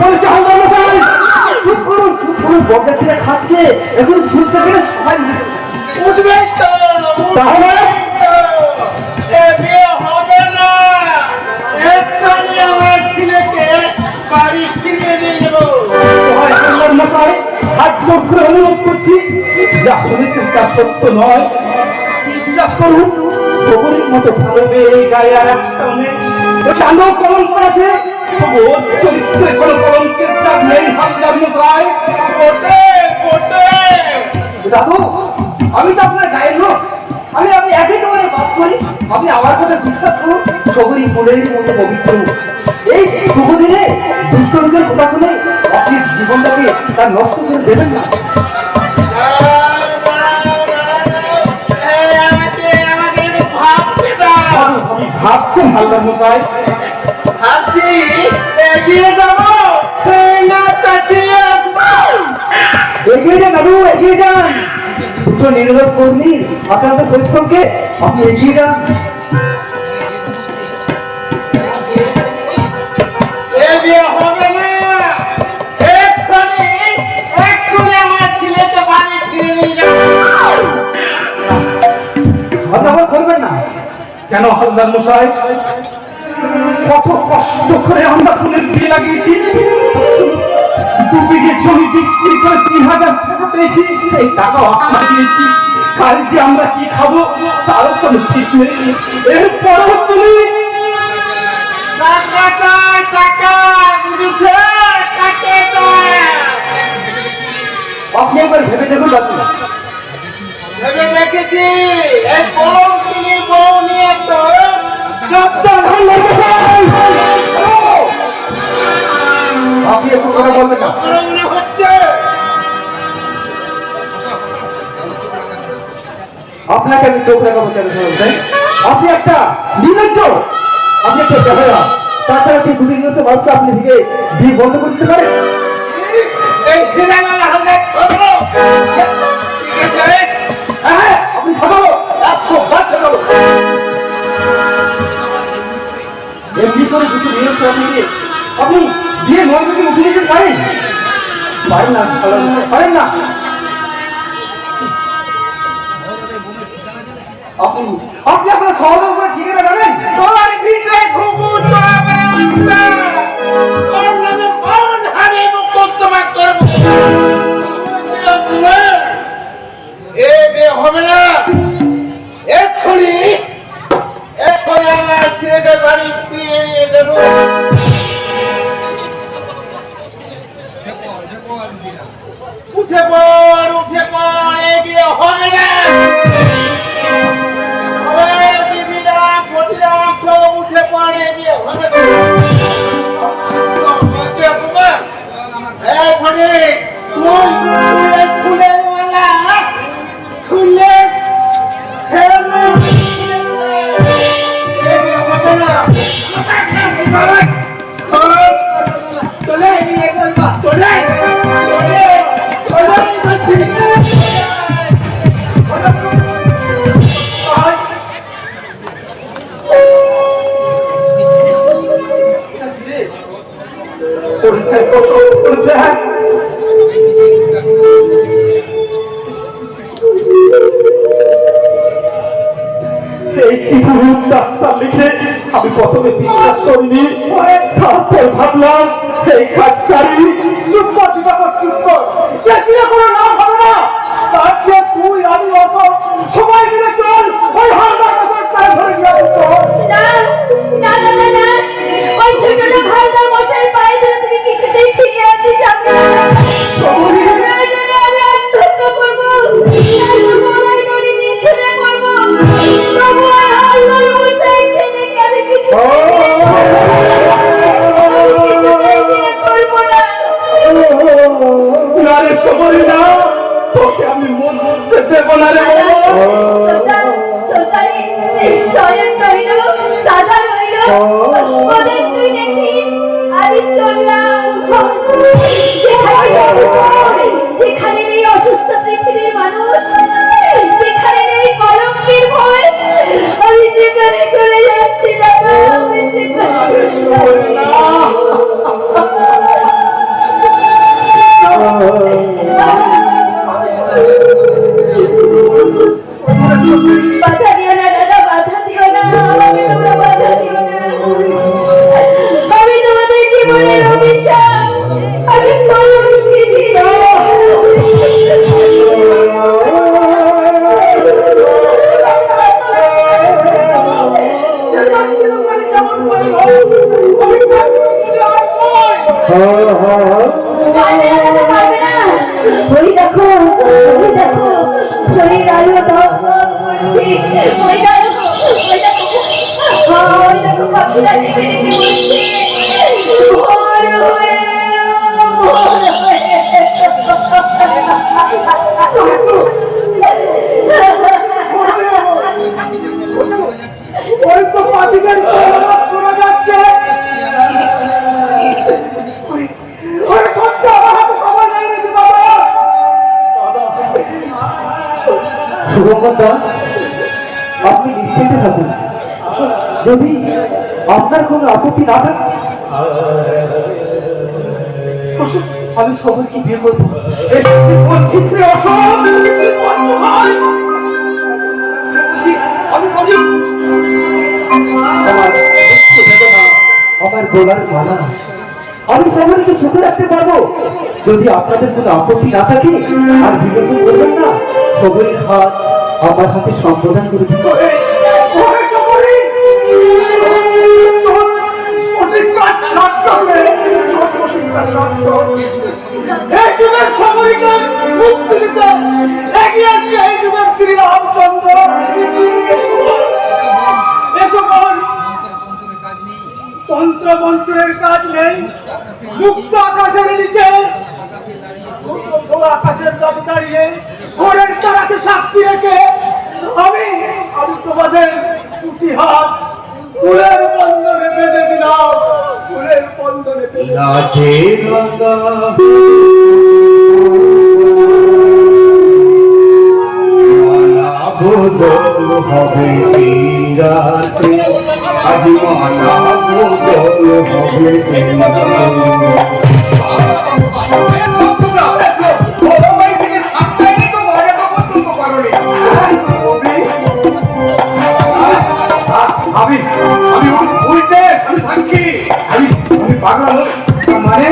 বলছে হালদার মশাই, চুপ করুন বরযাত্রীরা খাচ্ছে, এখন শুনতে পেলে সবাই বুঝবেন তো, তাহলে এ বিয়ে হবে না। এক্ষুনি আমার ছেলেকে বাড়ি ফিরিয়ে নিয়ে যাবো। হালদার মশাই হাত জোর করে অনুরোধ করছি, যা শুনেছেন তা সত্য নয়, বিশ্বাস করুন। সবরের মতো ভালো মেয়ে এই গায়ে আর একটা নেই। চাঁদও কলঙ্ক আছে, তবু ওর চরিত্রে কোনো কলঙ্কের দাগ নেই হালদার মশাই। ওটে ওটে দাদু, আমি তো আপনার গায়ের লোক, আমি একই তোমার বাস করি। আপনি আমার কথা বিশ্বাস করুন, সবরই ফুলের মতো পবিত্র। এই শুভ দিনে দুষ্টদের কথা শুনে আপনি জীবনটাকে তার নষ্ট করে দেবেন না। ভাবছেন হালদার মশাই? ভাবছি এগিয়ে যাবো না কাছিয়ে আসবো। এগিয়ে যান দাদু, এগিয়ে যান। দুটো নির্বাচ কর্মী আপনাদের পরিশ্রমকে আপনি এগিয়ে যান। এ বিয়ে হবে না। এক্ষুনি আমার ছেলেকে বাড়ি ফিরে নিয়ে যাবো। ধন্যবাদ করবেন না কেন হালদার মশাই? কত কষ্ট করে আমরা ফুলের বিয়ে লাগিয়েছি, 2 বিঘে জমি বিক্রি করে 3000 টাকা পেয়েছি, সেই টাকা আপনার দিয়েছি। কাল যে আমরা কি খাবো তারও কোনো ঠিক নেই। এরপরও তুমি টাকা চাই, টাকা বুঝেছে? টাকা চাই। আপনি একবার ভেবে দেখুন দাদু। ভেবে দেখেছি, এই কলঙ্কিনী বউ নিয়ে তো সাবধান হালদার মশাই। আপনি এসব কথা বলবেন না। মনে হচ্ছে। আপনাকে আমি চোখ রাখাবো কেন শুনছেন? আপনি একটা নির্লজ্জ, আপনি একটা বেহায়া। তাছাড়া কি দুটি জিনিস মানুষকে আপনি থেকে বিয়ে বন্ধ করতে পারেন? এই হিরালাল হাজার ছোট ঠিক আছে। হ্যাঁ, আপনি ভালো 100 বার ভালো। এমনি করে দুটি জিনিস আপনি বিয়ে মঞ্চকে উঠে নিতে পারেন? পারেন না, পারেন না। আপনি আপনার সহজের উপরে ঠিকানা জানেন? তোর ভিতরে ঘুঘু তোরা করে উঠবে। তোর নামে কোন হারে মোকদ্দমা করবো? এ বিয়ে হবে না। এক্ষুনি আমার ছেলেকে বাড়ি ফিরিয়ে নিয়ে যাবো। উঠে পড়, উঠে পড়, এ বিয়ে হবে না। দিদিরা ফটিরা সব উঠে পড়ে, এ বিয়ে হবে না। ফুলের মালা খুলে লিখে আমি প্রথমে বিশ্বাস করিনি, তারপর ভাবলাম এই কাজটারি। চুপ কর দিবাকর, চুপ কর, চেঁচিয়ে কোনো নাম হবে না। তার চেয়ে তুই আমি অসব সবাই মিলে চল ওই হালদার মশাই পায়ে ধরে গিয়ে ওই ছোট লোক হালদার মশাই পায়ে ধরে তুমি কিছুতেই ফিরিয়ে আনতে চাবে না। আমি আত্মহত্যা করবো, ছেড়ে করবো, তবু হালদার মশাই ছেলেকে আমি কিছু করবো না। তোকে আমি মরতে দেব না রে। তুই দেখিস আমি চললাম। যেখানে নেই অসুস্থ পৃথিবীর মানুষ, যেখানে নেই কলঙ্কের ভয়, আমি সেখানে চলে যাচ্ছি দাদা, আমি সেখানে বাধা দিও না দাদা, বাধা দিও না, আমাকে তোমরা বাধা দিও না। আমি তোমাদের জীবনের অভিশাপ, আমি ওই দেখো, ওই দেখো, শরীর আলো করছি, ওই দেখো, ওই দেখো, ওই দেখো পাখিরা টিপে টিপে ওই তো পাখিদের শোনা যাচ্ছে। শুভকর্তা, আপনি নিশ্চিত থাকুন, যদি আপনার কোনো আপত্তি না থাকে আমি সবাইকে বিয়ে করবো। আমার গলার মালা আমি সবাইকে সুখে রাখতে পারবো, যদি আপনাদের কোনো আপত্তি না থাকে। আর বিগত করবেন না, সবাই হাত আমার হাতে সম্বোধন করে দিতে। তন্ত্র মন্ত্রের কাজ নেই, মুক্ত আকাশের নিচে আকাশের দাবি দাঁড়িয়ে ঘরের তারাকে সাক্ষী রেখে আমি আমি তোমাদের দুটি হাত ফুলের বন্ধনে বেঁধে দিলাম, ফুলের বন্ধনে বেঁধে হবে আজ মালা হবে আমি আমি বুঝতে আমি সাক্ষী, আমি আমি পাগল মানে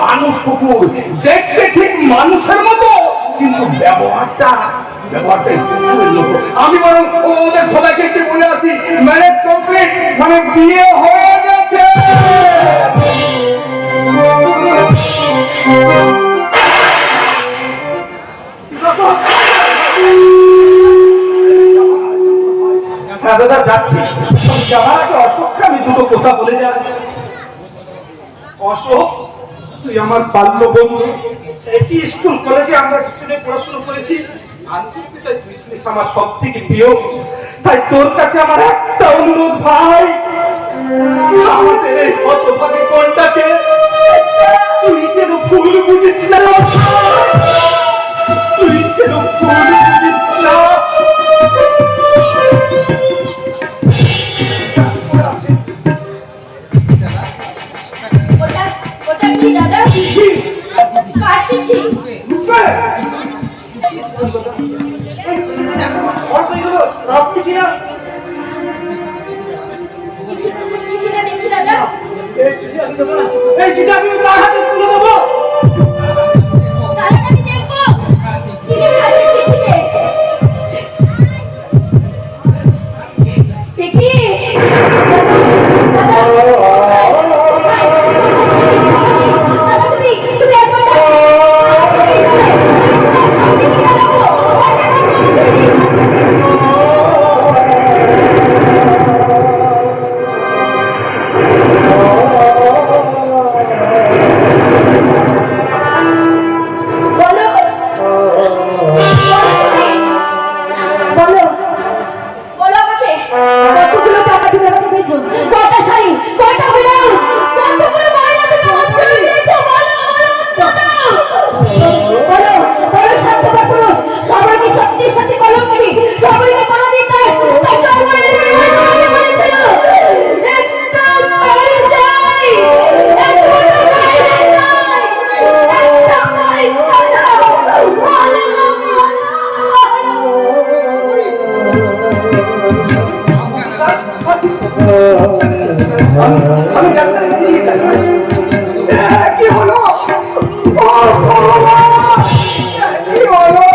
মানুষ কুকুর দেখতে ঠিক মানুষের মতো, কিন্তু ব্যবহারটা আমি বরং ওদের সবাইকে একটু বলে আসি, ম্যারেজ কমপ্লিট, মানে বিয়ে হয়ে গেছে। হ্যাঁ দাদা যাচ্ছি, যাওয়ার আগে অশোককে আমি দুটো কথা বলে যাই। অশোক, তুই আমার বাল্য বন্ধু, একই স্কুল কলেজে আমরা দুজনে পড়াশোনা করেছি, তুই ছিলিস আমার সব থেকে প্রিয়। তাই তোর কাছে আমার একটা অনুরোধ ভাই, আমাদের এই হতভাগী কোনটাকে তুই যেন ভুল বুঝিস না, তুই যেন ভুল বুঝিস না। ওটা কি দাদা? কার চিঠি? চিঠিটা দেখি দাদা। এই চিঠি আমি তার হাতে তুলে দেবো। তাহলে আমি দেখবো কি লেখা আছে চিঠিতে। দেখি তুমি একবার আমি ডাক্তারের কাছে নিয়ে যাচ্ছি। কি হলো? ও ভগবান! কি হলো?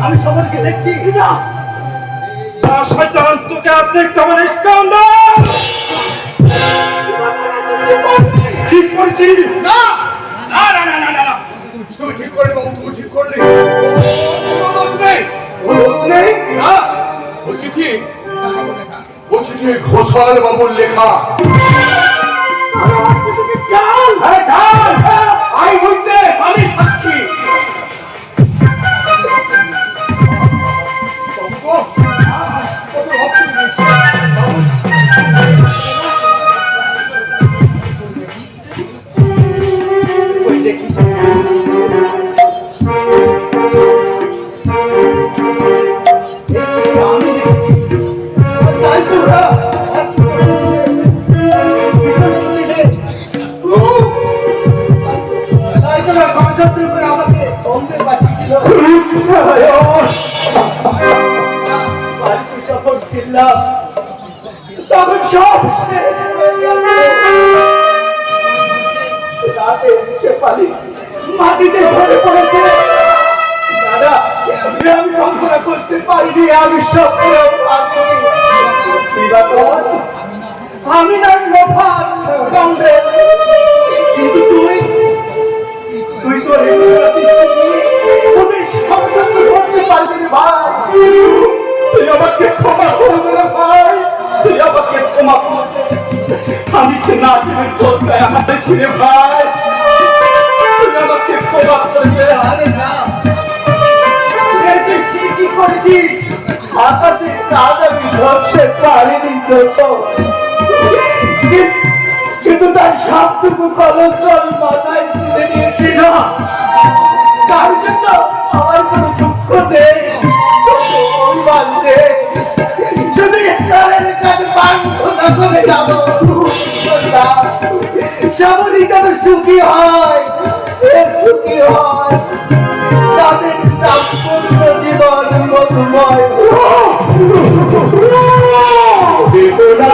আমি সবাইকে দেখছি না। শয়তান তোকে আর দেখতে হবে না স্কাউন্ডার। ঠিক করেছি না না না না না না না তুমি ঠিক করলে বাবু, তুমি ঠিক করলে। কোনো দোষ নেই। দোষ নেই? না, ও চিঠি ঘোষাল বাবুর লেখা। আরে চাল আই হইতে আমি সাক্ষী। তখন সব শেষ হয়ে গেছে। রাতে সে পালি মাটিতে ঝরে পড়েছে। দাদা, আমি কল্পনা করতে পারিনি, আমি স্বপ্নেও ভাবিনি। চিরাতন, আমি না লোফার কাউন্ডেল, কিন্তু তুই তোর ওদের ষড়যন্ত্র করতে পারবি না ভাই। তুই আমাকে ক্ষমা করবে না ভাই, তুই আমাকে ক্ষমা করবে। আমি যে না জেনে তোর গায়ে হাতে ছিঁড়ে ভাই, তুই আমাকে ক্ষমা করবে। আরে না, তুই ঠিকই করেছিস। আকাশে চাঁদ আমি ধরতে পারিনি ছোট, কিন্তু তার সবটুকু কলঙ্ক আমি মাথায় তুলে নিয়েছিল। তার জন্য আমার কোনো দুঃখ নেই, অভিমান নেই। শুধু ঈশ্বরের কাছে প্রার্থনা করে যাব, সবরই যেন সুখী হয়, সে সুখী হয়, তাদের দাম্পত্য জীবন মধুময় বেদনা।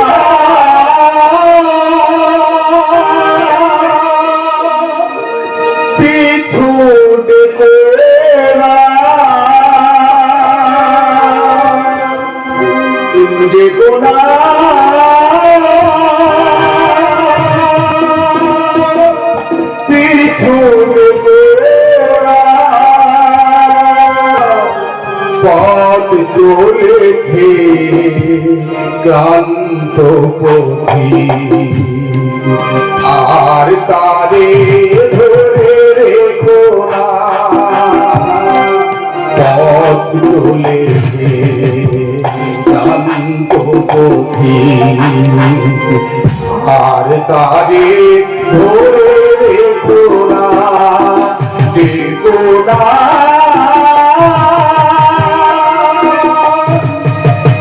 পিছু দেখো দেখো না, পিছু দেখো পথ চলেছে ক্লান্ত পথি, আর তারে ধরে রেখো না। পথ চলেছে ক্লান্ত পথি, আর তারে ধরে রেখো না, দেখো না,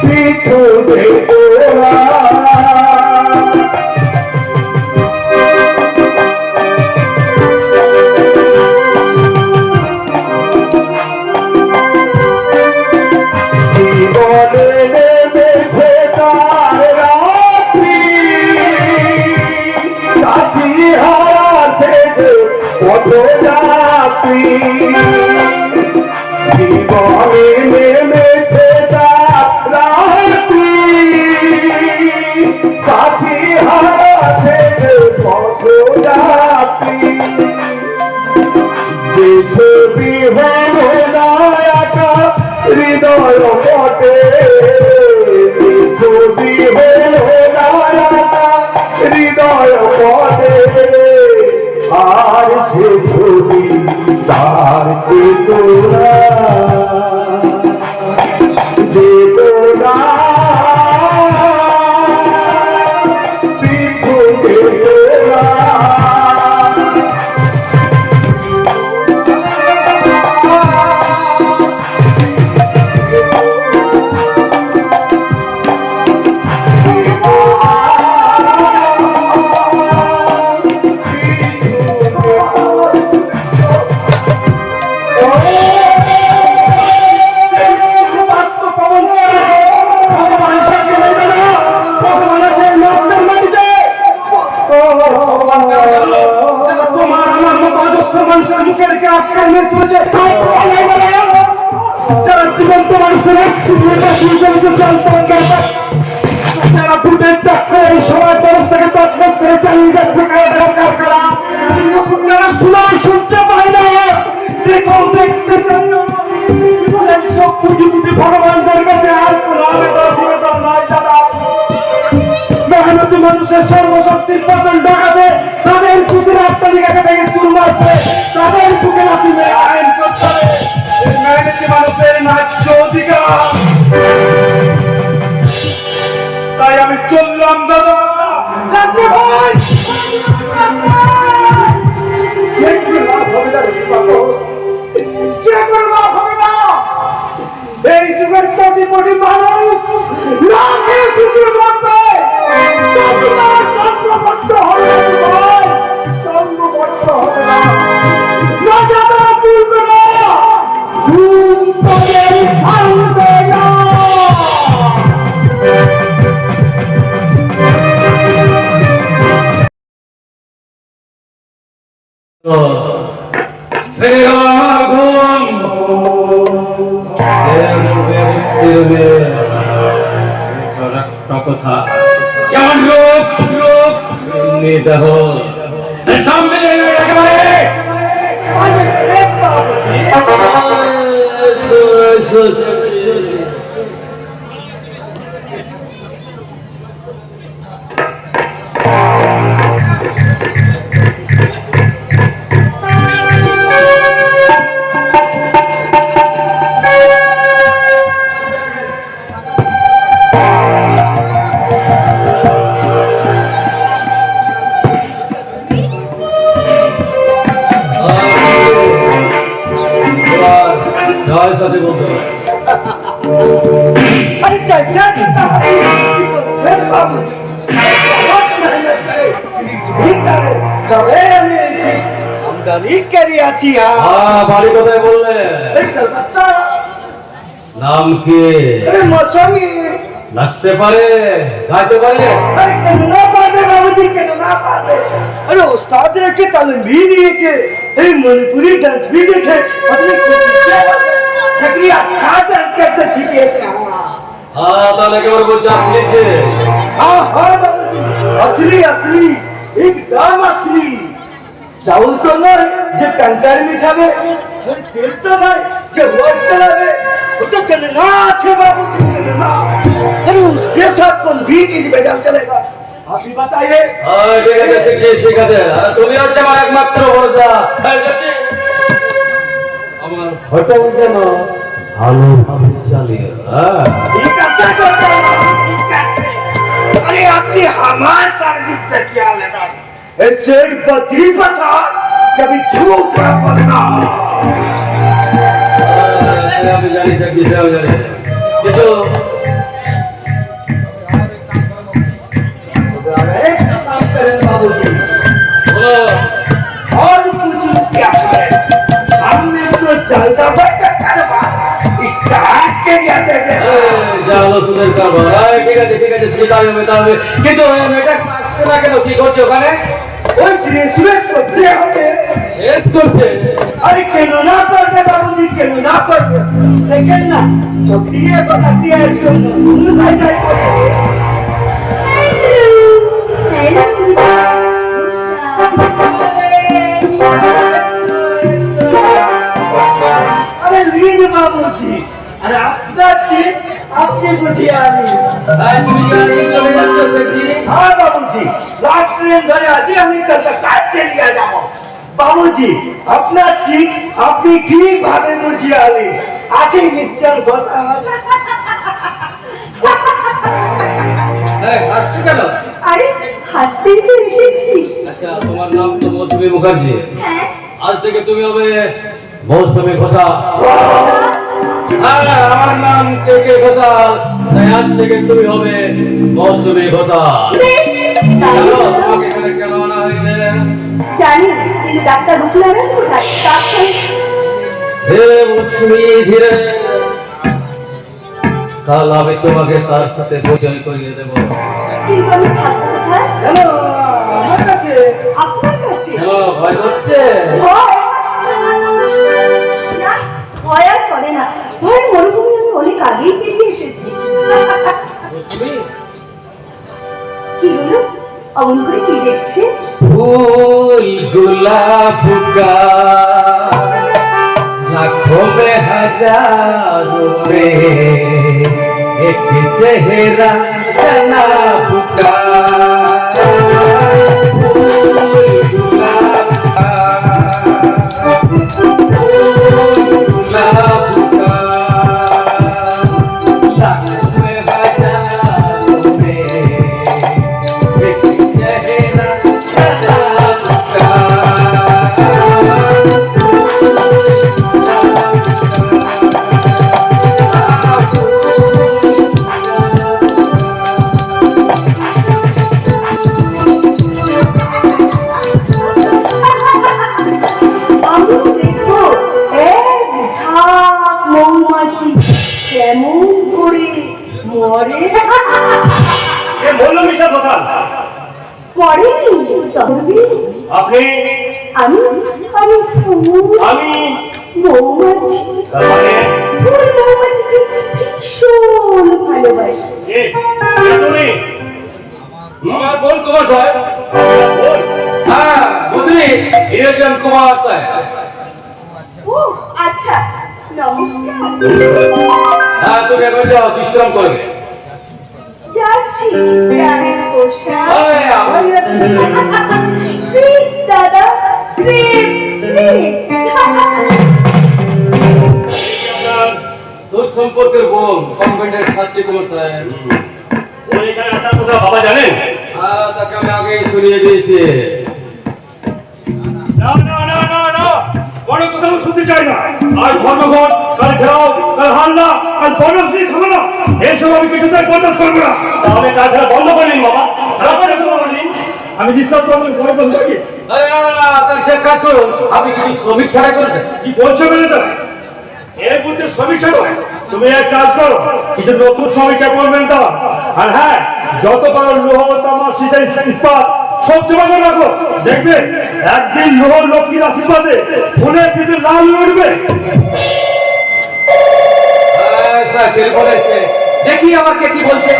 পিছু দেখো না। জীবনে নেমেছে তার রাত্রি, সাথী হারাছে পথযাত্রী। জীবনে নেমেছে তার রাত্রি, সাথী হারাছে পথযাত্রী। যে ছবি হলো না একা হৃদয় পটে, ছবি হলো না একা হৃদয় পটে, আর সে ছবি তার চেতনা, চেতনা পিছু চেতনা। মানুষদেরকে আশ্রয় নিয়ে চলেছে, যারা জীবন্ত মানুষের যারা ফুটের চক্র এই সময় ব্যবস্থাকে তৎপর করে চালিয়ে যাচ্ছে কারখানা, যারা শুনাই শুনতে পায় না, যে কেউ দেখতে চায় না, সেই সব পুঁজিপুঁজি ভগবানদের কাছে আর কোনো আবেদন নয়। দাদা মেহনতি মানুষের সর্বশক্তির পতন ডাকাতে তাদের পুকুরে আত্মালিকাকে ভেঙে চুর মারতে, তাদের বুকে লাথি মেরে আইন করতে হবে। এই মেহনতি মানুষের ন্যায্য অধিকার। তাই আমি চললাম দাদা। যাত্রী ভাই, যে কোনো লাভ হবে না রবি বাবু, যে কোনো লাভ হবে না। এই যুগের কোটি কোটি মানুষ না খেয়ে শুধু মরবে, তবু তারা সঙ্গবদ্ধ হবে না, সঙ্গবদ্ধ হবে না, রাজা তারা তুলবে না, ঘুম তাদের ভাঙবে না। কথা যেমন রোগ রোগ দেহ সামনে একেবারে अरे जैसा बाबू बहुत मेहनत करे, भी करे, करे আমদানি করে আছি। বাড়ি কোথায় বললে? কলকাতা। নাম কি? আরে মশাই নাচতে পারে, গাইতে পারে? আরে কেন না পারবে বাবুজি, কেন না পারবে? আরে ওস্তাদ রেখে তালিম भी দিয়েছে, এই মণিপুরি ডান্স भी দেখে আপনি চাকরি अच्छा डांस करते सीखिएছে। তাহলে কেবল বলছে আপনি যে हाँ हाँ बाबूजी, असली असली एकदम असली। चावल तो नय जे टंकार मिछाबे, और तेल तो नय जे वर्ष चलाबे, वो तो चलना আছে बाबूजी, चलना। अरे उसके साथ कौन भी चीज बेजाल चलेगा, आप ही बताइए। ঠিক আছে ঠিক আছে, তুমি হচ্ছে আমার একমাত্র ভরসা। আমার হোটেল যেন ভালোভাবে চালিয়ে। ঠিক আছে ঠিক আছে। अरे अपनी हमारे सर्विस से क्या लेना, ये सेठ बद्री बता कभी झूठ ना बोलना। আমি জানি স্যার, বিষয় জানি, কিন্তু एक काम करें बाबूजी, और कुछ क्या करें, हमने तो चलता बैठा करवा स्टार्ट के दिया थे। জানো সুদের কারবার। ঠিক আছে ঠিক আছে, সেটা হবে তাহলে, কিন্তু এটা আসছে না কেন? কি করছে ওখানে? ওই ড্রেস করছে হবে, এস করছে। अरे केनो ना करते बाबूजी, केनो ना करते, लेकिन ना चौकीए बताती है तो तुम भाई जाए करते। अरे लीन बाबूजी, अरे अपना चीज अपनी बुझिया ली। তুমি জানি চলে যাচ্ছে দেখি। हाँ बाबूजी, लास्ट ट्रेन धरे आज हमें कर सकता है, चलिए जाओ। बाबूजी अपना चीज अपनी ठीक भावे बुझिया ली। आजी मिस्टर गोसाल। হাসছো কেন? আরে হাসতে তো এসেছি। আচ্ছা, তোমার নাম তো মৌসুমী মুখার্জি, হ্যাঁ আজ থেকে তুমি হবে মৌসুমী ঘোষাল। আমার নাম কে কে ঘোষাল, তাই আজ থেকে তুমি হবে মৌসুমী ঘোষাল। বেশ, তাই জানো হলো। তোমাকে এখানে কেন আনা হয়েছে? জানি, কিন্তু ডাক্তার রুকলারান কোথায়? ডাক্তার হে মৌসুমী, ধীরে, কাল আমি তোমাকে তার সাথে পরিচয় করিয়ে দেবো। কিন্তু আমি থাকবো কোথায়? हेलो, আমার কাছে। আপনার কাছে? ভয় করছে? ভয়? অমন করে কি দেখছে? फूल गुलाब का लाखों में हजारों में एक चेहरा जनाब का फूल गुलाब का फूल गुलाब का लाखों में हजारों में एक चेहरा जनाब का আমি দেখো এক ঝাঁক মৌমাছি কেমন করে মরে। ये बोलो मिशा কথা মরেনি তবে আপনি আমি আমি ফুল আমি মৌমাছি মানে ফুল মৌমাছিকে ভীষণ ভালোবাসি। এ তুমি আমার বোন কুমার সাহেব বোন হ্যাঁ বুঝলি ইরেশন কুমার সাহেব ও আচ্ছা নমস্কার। হ্যাঁ তুমি এখন যাও বিশ্রাম করবে যাচ্ছি বিশ্রামের পোশাক। আরে আমার ট্রিক্স দাদা স্লিপ তোর সম্পর্কের বোন কনভেন্টের ছাত্রী কুমার সাহেব ওই এখানে আসার কথা বাবা জানেন হ্যাঁ তাকে আমি আগেই শুনিয়ে দিয়েছি না না না না না বড় কথা আমি শুনতে চাই না আর ধর্মঘট কাল ঘেরাও কাল হাল্লা কাল বনস দিয়ে ঝামেলা এইসব আমি কিছুতেই বরদাস্ত করবো না তাহলে কাজ বন্ধ করে নিন বাবা খারাপ করে নিন আমি বিশ্বাস করবো বড় বন্ধ থাকি আরে না না না তাহলে সে কাজ করুন আপনি কিছু শ্রমিক ছাড়াই করেছেন কি বলছো ম্যানেজার এর মধ্যে সমীক্ষা নয় তুমি এক কাজ করো কিছু নতুন সমীক্ষা করবেন তো আর হ্যাঁ যত পারো লোহ তামা সিসাই ইস্পাত সব জমা করে রাখো দেখবে একদিন লোহ লক্ষ্মীর আশীর্বাদে ফুলের পিঠে লাল হয়ে উঠবে স্যার টেলিফোন এসছে দেখি আমাকে কি বলছে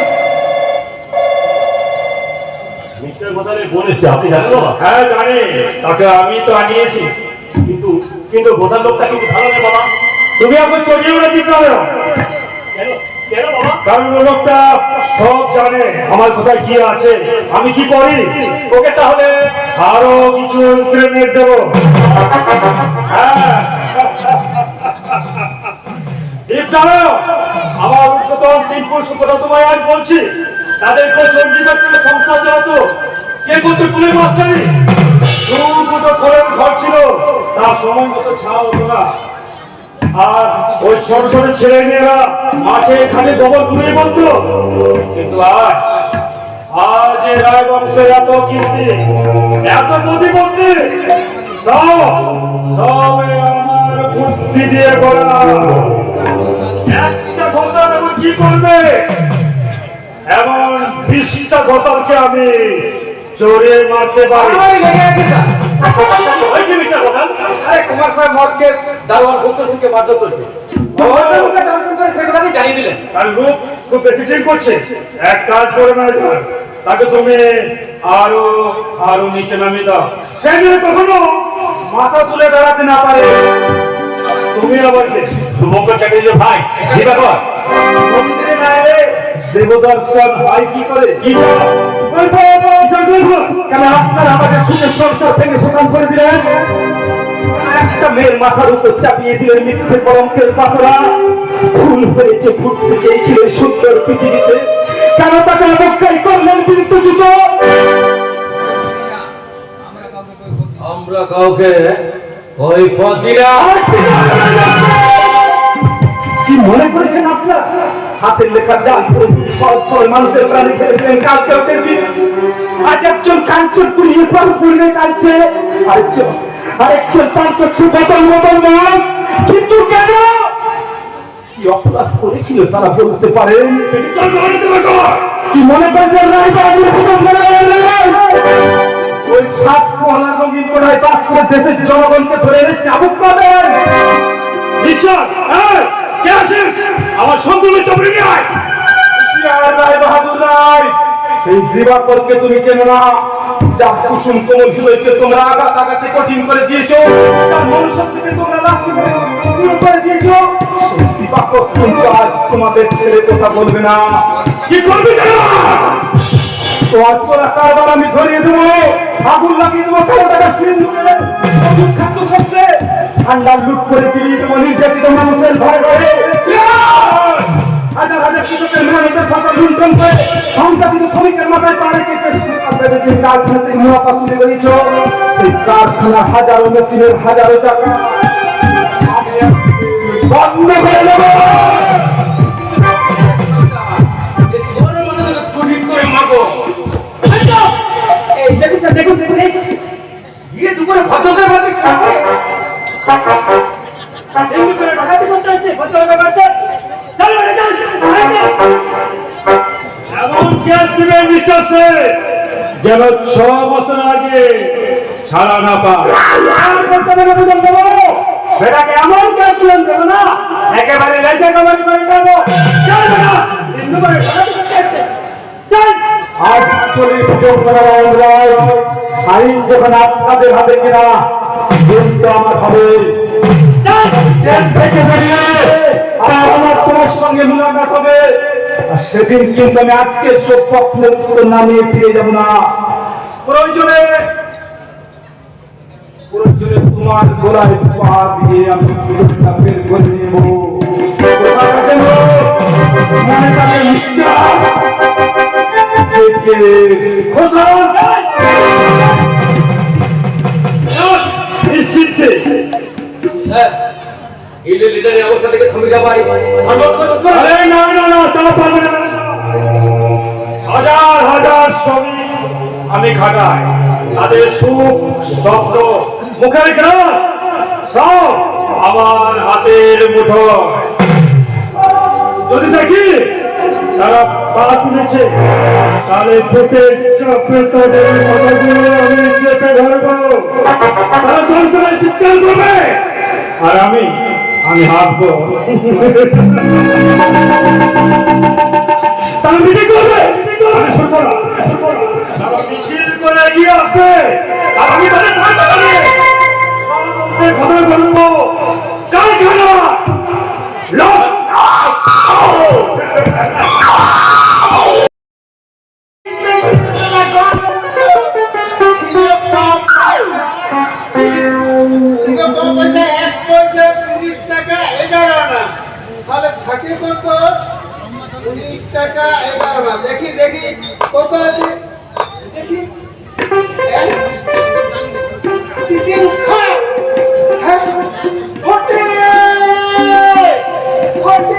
মিস্টার গোদালের বোন এসছে আপনি জানেন বাবা হ্যাঁ জানি তাকে আমি তো আনিয়েছি কিন্তু কিন্তু গোদাল লোকটা কিন্তু ভালো নেই বাবা তুমি আমাকে চড়িয়ে উড়ে দিতে হবে না। কেন কেন বাবা কারণ ও লোকটা সব জানে আমার কোথায় কি আছে আমি কি করি ওকে তাহলে আরো কিছু ইনক্রিমেন্ট দেবো হ্যাঁ ঠিক জানো আমার উচ্চতম তিন পুরুষ কথা তোমায় আজ বলছি তাদেরকে চণ্ডীগড় থেকে সংস্থা চালাতো কে করতে পুলে মাস্টারি দুটো খোলের ঘর ছিল তার সময় মতো ছাড়া হতো না আর ওই ছোট ছোট ছেলে মেয়েরা মাঠে খালি গোবর ঘুরিয়ে বলতো কিন্তু আজ এই রায় বংশে এত কীর্তি এত প্রতিপত্তি সব সব আমার বুদ্ধি দিয়ে করা একটা ঘোষণা দেবো কি করবে এমন 20টা ঘোষণাকে আমি চোরে মারতে পারি ওই যে মিস্টার ঘোষণা আরে কুমার সাহেব মদকে দারোয়ান ভুক্ত সিংকে মারধর করেছে সেটা জানিয়ে দিলেন আর লোক খুব বেশি ঠিক করছে এক কাজ করে ম্যানেজার তাকে তুমি আরো আরো নিচে নামিয়ে দাও সে নিয়ে কখনো মাথা তুলে দাঁড়াতে না পারে তুমি আবার কে শুভঙ্কর চ্যাটার্জি ভাই কি ব্যাপার মন্দিরে না এলে দেবদর্শন ভাই কি করে কি কেন আপনারা আমাকে সুখের সংসার থেকে শোষণ করে দিলেন একটা মেয়ের মাথার উপর চাপিয়ে দিলেন মিথ্যে কলঙ্কের পাথরা ফুল হয়েছে ফুটতে চেয়েছিল সুন্দর পৃথিবীতে কেন তাকে অবজ্ঞাই করলেন কিন্তু জুতো আমরা কাউকে ওই পদিরা কি মনে করেছেন আপনারা হাতের লেখা জাল সহজ সরল মানুষের প্রাণী ফেলেছেন কালকেও ফেলবেন আজ একজন কাঞ্চন পুড়িয়ে পর পুড়িয়ে কাটছে আরেকজন পান করছে বদল বদল নয় কিন্তু কেন কি অপরাধ করেছিল তারা বলতে পারেন কি মনে করছেন ওই সাত মহলা রঙিন কোনায় বাস করে দেশের জনগণকে ধরে এনে চাবুক পাবেন ঈশ্বর আমার সন্তুলের চাপড়ে নিয়ে আয় রায় বাহাদুর রায় এই দিবাকরকে তুমি চেনো না, যা কুসুম কোমল হৃদয়কে তোমরা আঘাত আঘাতে কঠিন করে দিয়েছো, তার মনুষ্য থেকে তোমরা লাঠি দূর করে দিয়েছো। সেই দিবাকর কিন্তু আজ তোমাদের ছেড়ে কথা বলবে না। কি করবে না? তো আজ তোরা কারবার আমি ধরিয়ে দেবো, আগুন লাগিয়ে দেবো, কারো টাকা সিন্ধুকে ওষুধ খাদ্য সবচে ঠান্ডা লুট করে দিয়ে দেবো নির্যাতিত মানুষের ঘরে ঘরে। হাজার হাজার কৃষকের মেহনতের ফসল লুণ্ঠন করে সংখ্যাধিক শ্রমিকের মাথায় পা রেখেছে। আপনাদের যে কারখানা থেকে মুনাফা তুলে করেছ, সেই কারখানা হাজারো মেশিনের হাজারো চাকা বন্ধ করে দেব। দেখুন দেখুন গিয়ে দুপুরে ভদ্রতার মধ্যে ছাড়ে এমনি করে ডাকাতি করতে হচ্ছে ভদ্রতার মধ্যে। চল বেটা চল এমন গ্যাস দিবেন নিঃশ্বাসে যেন 6 বছর আগে ছাড়া না পায়। বেটাকে এমন কেউ তুলেন দেবো না, একেবারে লেজে কমারি করে দেবো। চল বেটা, হিন্দু করে ডাকাতি করতে হচ্ছে। চল আজ চলে যোগ করা আইন যখন আপনাদের হাতে কিনা কিন্তু আমার হবে। জেল থেকে বেরিয়ে আর আমার তোমার সঙ্গে মুলাকাত হবে। আর সেদিন কিন্তু আমি আজকে সব স্বপ্নের উত্তর না নিয়ে ফিরে যাব না। প্রয়োজনে তোমার গোলায় পা দিয়ে আমি বিরোধিতা বের করে নেব। মনে থাকে নিশ্চিন্তে লিডারের অবস্থা থেকে সমীক্ষা পাই। আরে না না না, তারা পারবে না। হাজার হাজার শ্রমিক আমি খাটাই, তাদের সুখ স্বপ্ন মুখের গ্রাস সব আমার হাতের মুঠোয়। যদি দেখি তারা পা তুলেছে, তাহলে পেটের চাপে তাদের কথাগুলো আমি চেপে ধরবো। তারা যন্ত্রণায় চিৎকার করবে আর আমি হাসবো। তারা মিটিং করবে, তারা মিছিল করে এগিয়ে আসবে, আর আমি তাদের সাথে দাঁড়িয়ে স্বতন্ত্রের কথা বলবো। কারখানা থাকে কত 19 টাকা 11 না। দেখি দেখি কত আছে দেখি চিকেন হ্যাঁ ফটে ফটে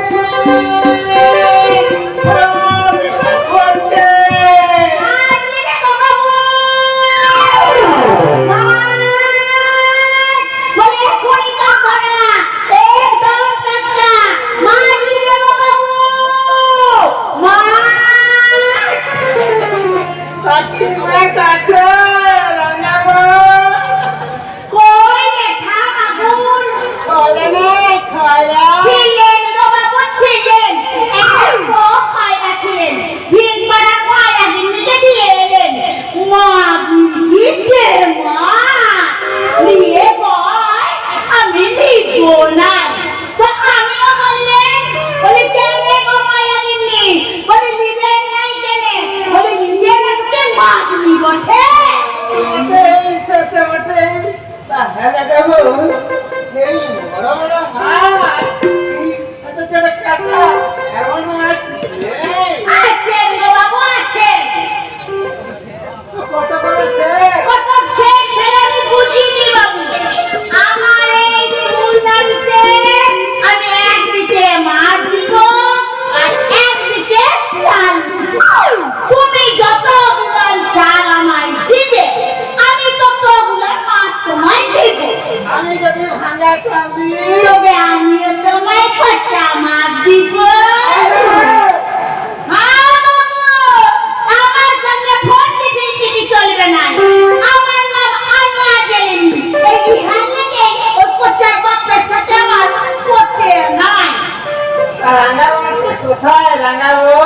কোথায় রাঙাবো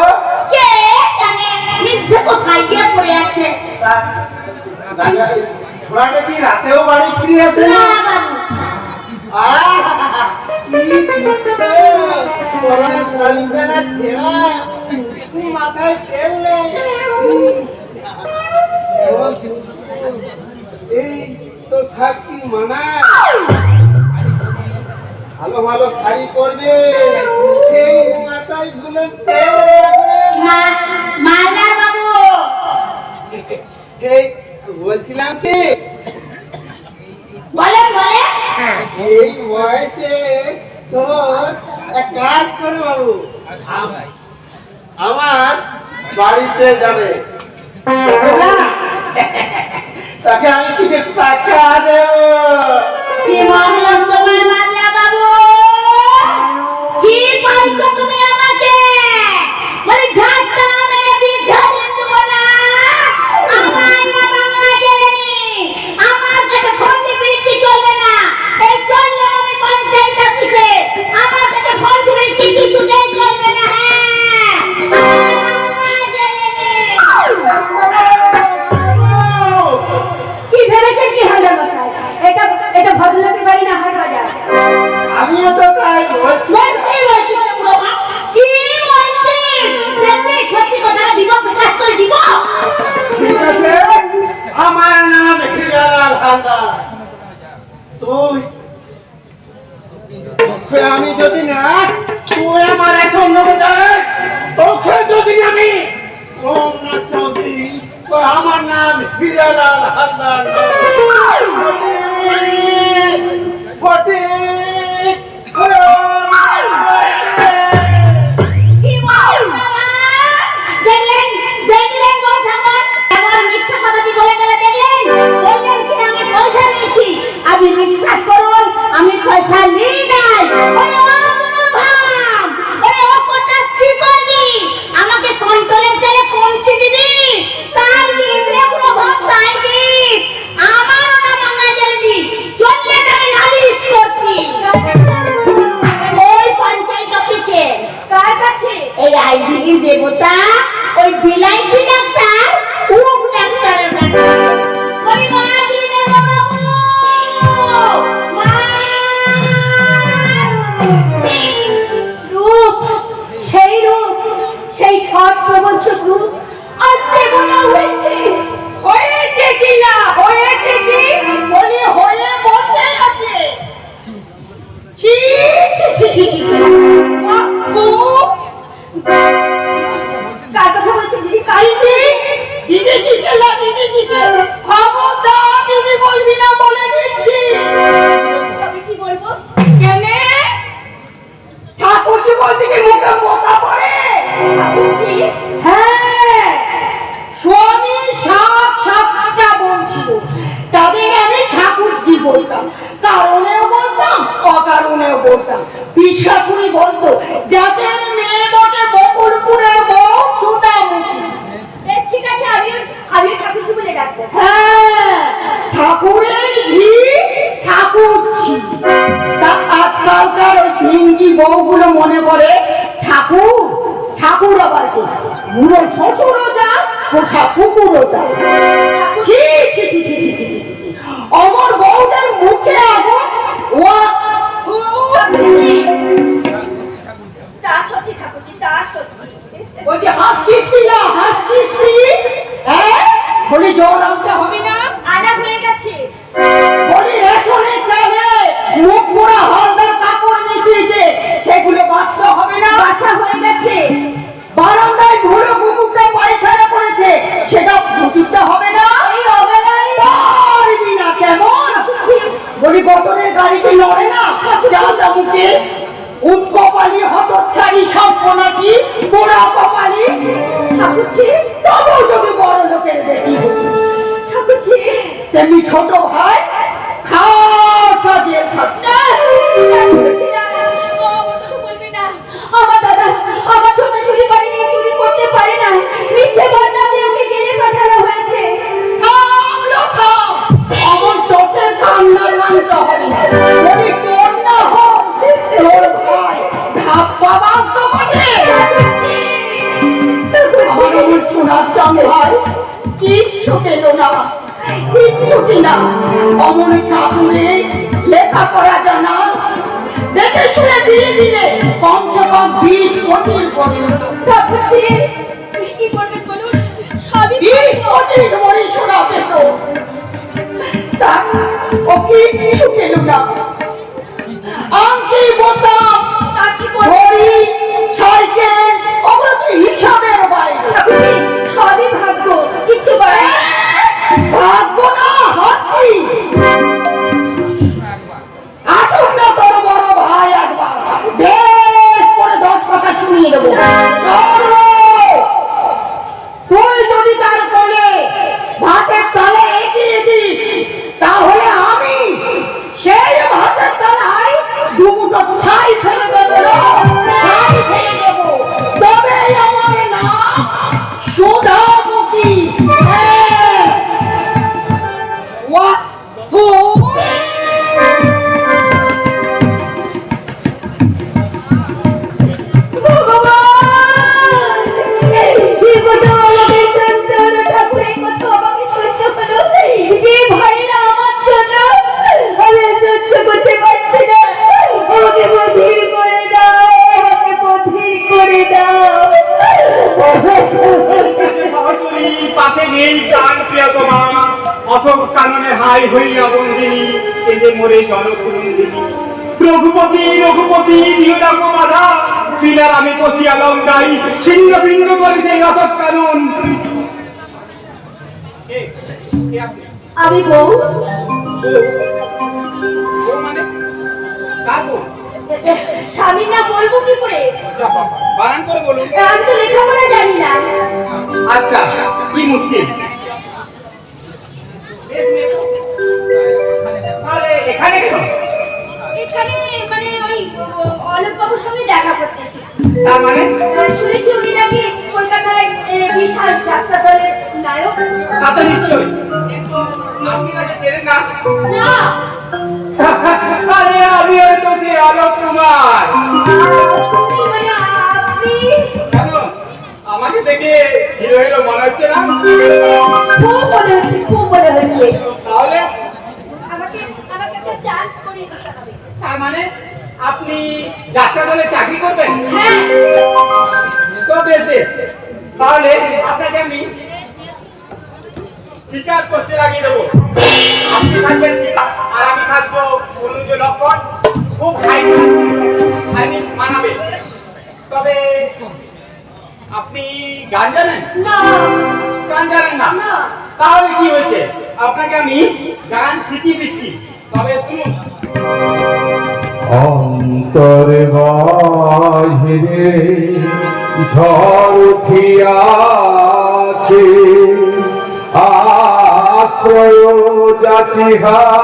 কে জানে? সে কোথায় গিয়ে পড়ে আছে? ঘোড়াটা কি রাতেও বাড়ি ফিরিয়েছে? না বাবু, পরনের শাড়ি ফেলা ছেঁড়া, মাথায় তেল নেই। এই তো শাস্তি মানায়। ভালো ভালো শাড়ি পরবে, এই মাথায় ভুলে তেল মালদার বাবু। এই বলছিলাম কি, বলেন বলেন। এই বয়সে তোর এক কাজ করে বাবু, আমার বাড়িতে যাবে, তাকে আমি কিছু টাকা দেব। কি মানলাম তোমার মালদা বাবু? কি বলছো তুমি আমাকে? মানে ঝাড়টা মেরে বিঝা দিয়ে দেবো না? আমার না বাংলা জেলেনি, আমার কাছে ফন্দি বৃত্তি চলবে না। এই চললে আমি পঞ্চায়েত অফিসে, আমার কাছে ফন্দি বৃত্তি কিছুতেই চলবে না। কি ভেবেছেন কি হাজার মশাই? এটা এটা ভদ্রলোকের বাড়ি না হাট বাজার? আমিও তো তাই বলছি। কি বলছিস? দেখবি সত্যি কথাটা দিব, প্রকাশ করে দিব। ঠিক আছে, আমার নাম হিরালাল হালদার। তুই তোকে আমি যদি না, তুই আমার এখন নেবো যাবে, তোকে যদি আমি কম না চলতি, তো আমার নাম হিরালাল হালদার। ফটিক, কি বল বাবা? দেখলেন দেখলেন বলছামান এবার মিথ্যা কথা কি বলে গেলে দেখলেন? বললেন কি আমি পয়সা নিয়েছি? আপনি বিশ্বাস করুন আমি পয়সা নিই নাই। ওরে ও মনোভাব, ওরে ও কোটাস কি করবি? আমাকে কন্ট্রোলের চালে কমছি দিবি? তাই দিস রে প্রভাব, তাই দিস। আমারও না মাঙ্গা জেলবি, চললে আমি নালিশ করতি। ওই পঞ্চায়েত অফিসে কার কাছে? এই আইডির দেবতা, ওই বিলাইতি ডাক্তার, উম ডাক্তারের কাছে। ওই মাঝি দেব বাবু, রূপ, সেই রূপ, সেই সৎ প্রবঞ্চক রূপ আজ দেবতা হয়েছে। হয়েছে কি না হয়েছে কি বলি, হয়ে বসে আছে। ছি ছি ছি ছি ছি ছি। বাপু, কার কথা বলছেন দিদি? কাইদি দিদি কিসে না দিদি কিসে? খবরদার দিদি বলবি না বলে দিচ্ছি। তবে কি বলবো? কেনে ঠাকুরজি বলতে কি মুখে বোকা পড়ে? ঠাকুরজি? হ্যাঁ, স্বামীর সাতটা বোন ছিল, তাদের আমি ঠাকুরজি বলতাম, কারণেও বলতাম অকারণেও বলতাম। বিশ্বাসুনি বলতো যাদের মেয়ে বটে বকুলপুরের বউ সুতামুখী। বেশ ঠিক আছে, আমি ঠাকুরজি বলে ডাকবো। হ্যাঁ, ঠাকুরের ঝি ঠাকুরজি। তা আজকালকার ওই ঢিঙ্গি বউগুলো মনে করে ঠাকুর, ঠাকুর আবার কি বুড়ো শ্বশুরও যা, পোষা কুকুরও যা। ছি ছি ছি ছি ছি ছি ছি। আমার বউদের মুখে আগুন, ওয়া তা সত্যি ঠাকুরজি, তা সত্যি। ওই যে হাসছিস কি না হাসছিস কি? হ্যাঁ, বলি জল আনতে হবে না? আনা হয়ে গেছে। বলি রেশনের চালে মুখ পোড়া হালদার কাপড় মিশিয়েছে, সেগুলো বাঁচতে হবে না? বাছা হয়ে গেছে। বারান্দায় ধুলো কুকুরটা পায়খানা করেছে, সেটা মুছিতে হবে না? এই হবে না। পারবি না কেমন? বলি বদলের গাড়ি কি লড়ে না? চালটা মুখে উট কপালি হতচ্ছাড়ি সর্বনাশী পোড়া কপালি। ঠাকুরজি, তবু যদি বড় লোকের বেটি হতি। ঠাকুরজি, তেমনি ছোট ভাই খাসা যে খাচ্ছা। আমার দাদা আমার ছোট চুরি করেনি, চুরি করতে পারে না, মিথ্যে বদনাম দিয়ে ওকে জেলে পাঠানো হয়েছে। আমার দোষের কান্না মানতে হবে না। যদি চোর না হোক, তোর ভাই ধাপ্পা বাঁধতে পারে। আমার শোনা নাচন ভাই কিচ্ছু পেল না, কিচ্ছু কিনা অমন চাকুরে লেখাপড়া জানা দেখে শুনে দিয়ে দিলে কমসে কম 20-25 বছর ঠাকুরজি কি করবেন বলুন, সবই 20-25 বছর শোনা পেত। তা ও কিচ্ছু পেল না। আংটি বোতাম তা কি করবেন? ঘড়ি সাইকেল ওগুলো তো হিসাবের বাইরে। ঠাকুরজি সবই ভাগ্য, কিছু করার নেই। ভাগ্য না হাতি। আসুন না তোর বড় ভাই একবার বেশ করে 10 কথা শুনিয়ে দেবো। শোনো, তুই যদি তার কোলে ভাতের তালে এগিয়ে দিস তাহলে আমি সেই ভাতের তালায় দুমুঠো ছাই ফেলে দেবো, ছাই ফেলে দেবো। তবেই আমার নাম সুধামুখী। হ্যাঁ, What to? ভগবান এই কত আমাদের সন্তান ঠাকুরের কত আমাকে সহ্য করো, যে ভাইরা আমার জন্য আমি সহ্য করতে পারছি না, আমাকে বধির করে দাও, আমাকে বধির করে দাও। সহচরী পাশে নেই প্রাণ প্রিয়তমা, অশোক কাননে হাই হইয়া বন্দিনী, এদের মোরে জনকুলন্দিনী। রঘুপতি রঘুপতি দিও ডাকো বাধা, পিলার আমি কষিয়া লঙ্কাই, ছিন্ন ভিন্ন করে সেই অশোক কানন। আমি বউ মানে কার বউ? স্বামীর না বলবো কি করে, বানান করে বলুন। আমি তো লেখাপড়া জানি না। আচ্ছা কি মুশকিল, তাহলে এখানে কেন? এখানে মানে ওই অলোক বাবুর সঙ্গে দেখা করতে এসেছি। তার মানে শুনেছি উনি নাকি কলকাতায় বিশাল যাত্রা দলের নায়ক। তা তো নিশ্চয়ই, কিন্তু আপনি তাকে চেনেন না? না, আরে আমি হয়তো সে আলোক কুমার। তুমি মানে আপনি কেন আমাকে দেখে হিরো হিরো মনে হচ্ছে না? খুব মনে হচ্ছে, খুব মনে হচ্ছে। তাহলে আমাকে আমাকে একটা চান্স করিয়ে দিতে হবে। তার মানে আপনি যাত্রা দলে চাকরি করবেন? হ্যাঁ, তো বেশ বেশ, তাহলে আপনাকে আমি শিকার করতে লাগিয়ে দেবো। আপনি থাকবেন শিকার আর আমি থাকবো অনুজ লক্ষণ। খুব হাই মানাবে। তবে আপনি গান জানেন? না গান জানেন না? না। তাহলে কি হয়েছে, আপনাকে আমি গান শিখিয়ে দিচ্ছি, তবে শুনুন। অন্তরে বাহিরে ঝড় উঠিয়াছে, আশ্রয় যাচিহার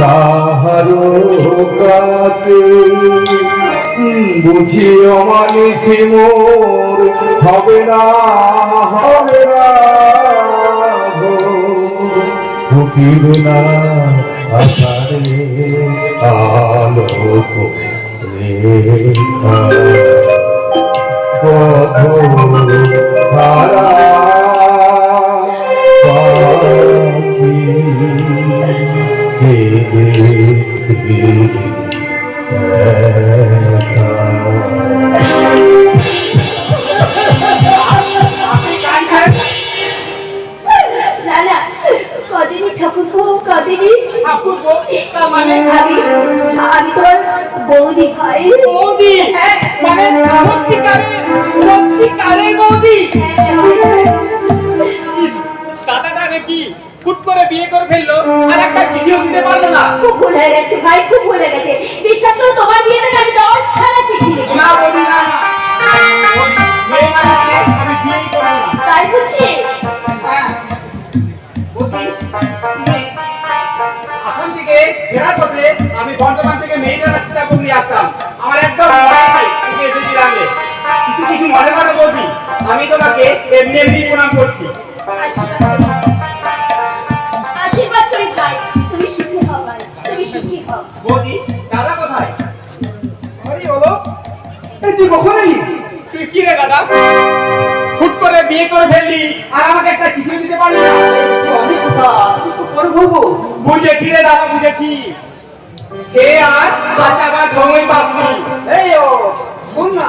তাহারো কাছে, বুঝিও মানিসি মোর হবে না, হবে না গো, ফুটিবে না আধারে আলোক রেখা, পথ হারা পাখি কেঁদে আপনি গান ছাড়েন না? না না, কদিনই ঠাকুর গো, কদিনই ঠাকুর গো, তার মানে আমি আমি তোর বৌদি ভাই। বৌদি, হ্যাঁ। মানে সত্যিকারের বৌদি। ইস, দাদাটা নাকি ফুট করে বিয়ে করে ফেললো আর একটা চিঠিও দিতে পারলো না। খুব ভুল হয়ে গেছে ভাই, খুব ভুল হয়ে গেছে। বিশ্বাস করো তোমার বিয়েতে আমি 10 খানা চিঠি লিখেছি। না বৌদি, না না, ওই মেয়ে না হলে আমি বিয়েই করবো না। তাই বুঝি? হ্যাঁ বৌদি, তুমি আসাম থেকে ফেরার পথে আমি বর্ধমান থেকে মেয়েদের সীতাপুর নিয়ে আসতাম। আমার একদম মনে নেই তুমি এসেছি রান্নে। কিছু মনে করো বৌদি, আমি তোমাকে এমনি এমনি প্রণাম করছি। আশীর্বাদ করি ভাই, তুমি সুখী হও ভাই, তুমি সুখী হও। বৌদি, দাদা কোথায়? এই তুই কখন এলি? তুই কি রে দাদা? করে বিয়ে করে ফেললি আর আমাকে একটা চিঠি দিতে পারলি না? অনেক কথা কিছু পরে বলবো। বুঝেছি রে দাদা, বুঝেছি। কে আর বাঁচাবার সময় পাবনি। এই ও শোন না,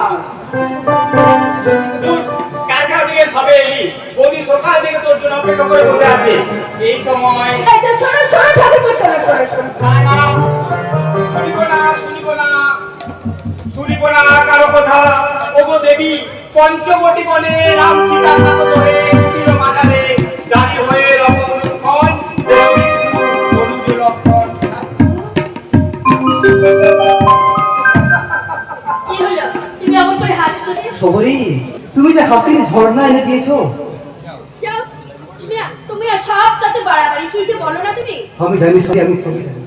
দূর, কারখানা থেকে সবে এলি, বৌদি সকাল থেকে তোর জন্য অপেক্ষা করে বসে আছে। এই সময় এই তো শোনো শোনো ঠাকুর শোনো শোনো শোনো না না, শুনিব না, শুনিব না, শুনিব না কারো কথা। ওগো দেবী, পঞ্চবটী বনে রাম সীতা থাকত হয়ে কুটির মাঝারে দাঁড়ি হয়ে রব অনুক্ষণ, সে মৃত্যু অনুজ লক্ষণ। কি হলো তুমি এমন করে হাসছো যে? সবরি তুমি যে হাসির ঝর্ণা এনে দিয়েছো। যাও তুমি না সব তাতে বাড়াবাড়ি কি যে বলো না তুমি। আমি জানি সবই, আমি সবই জানি।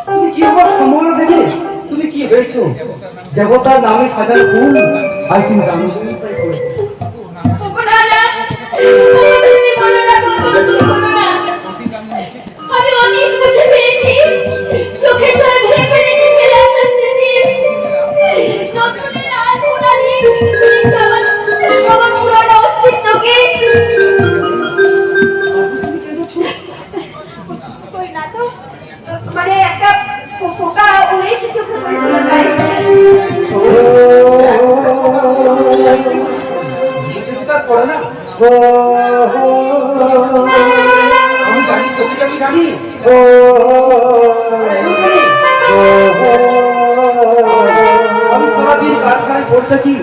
তুমি কি আমার সম্মান দেবে? তুমি কি হয়েছো? দেবতার নামে সাজানো ফুল আর তুমি জানো তাই করেছো। ওগো না না তুমি বলো না গো, তুমি বলো না। আমি অতীত মুছে পেয়েছি, চোখে জল ধরে ফেলেছি ফেলে আসা স্মৃতি। নতুনের আলপনা নিয়ে ফিরেছি আমার পুরানো অস্তিত্বকে। কই না তো, মানে একটা পোকা উড়ে এসে চোখে পড়েছিল তাই। তার পরে না আমি জানি, সবই আমি জানি। আমি সারাদিন কারখানায় বসে থাকি।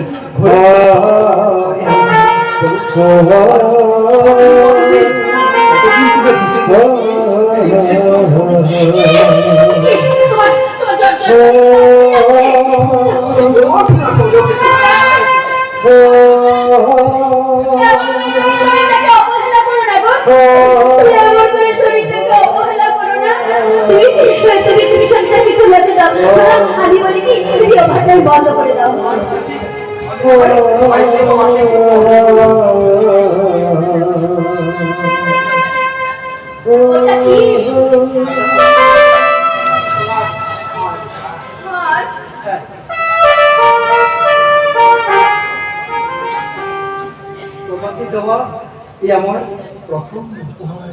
শরীরটাকে অবহেলা করো না গো, তুমি আমার করে শরীরটাকে অবহেলা করো না। তুমি সন্তানকে ঘুমাতে দাও। আমি বলি কি তুমি ওভারটাইম বন্ধ করে দাও। ওটা কি? আর তোমাকে দেওয়া এই আমার প্রথম উপহার।